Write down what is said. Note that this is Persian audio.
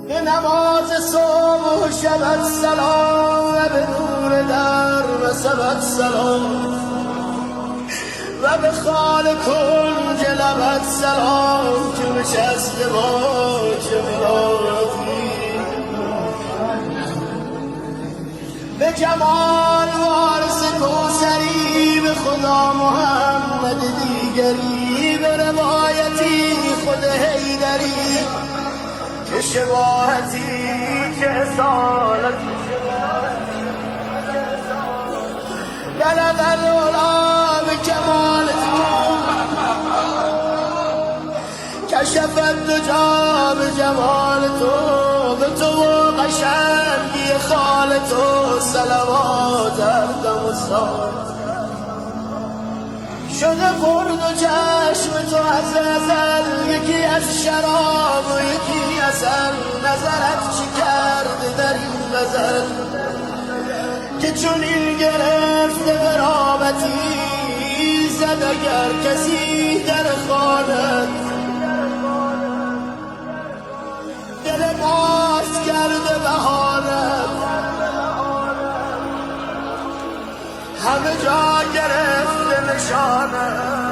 به نماز صبح و شبت سلام و به نور در و سبت سلام و به خال کنج لبت سلام که نشسته با چه ملاقاتی به جمال وارث کوثری به خدا محمد دیگری به روایتی خود حیدری که شباهتی که اصالتی بلغ العلا به کمال کشف الدجا به جمال تو به تو و قشنگی خال تو صلوات هر دم و ساعت شده خورد و چشم تو از ازل یکی از شراب و یکی اصل نظرت چی کرده در این غزل که چون این گرفته برابطی زد اگر کسی در خانت دل باز کرده بهانت همه جا گرفته نشانت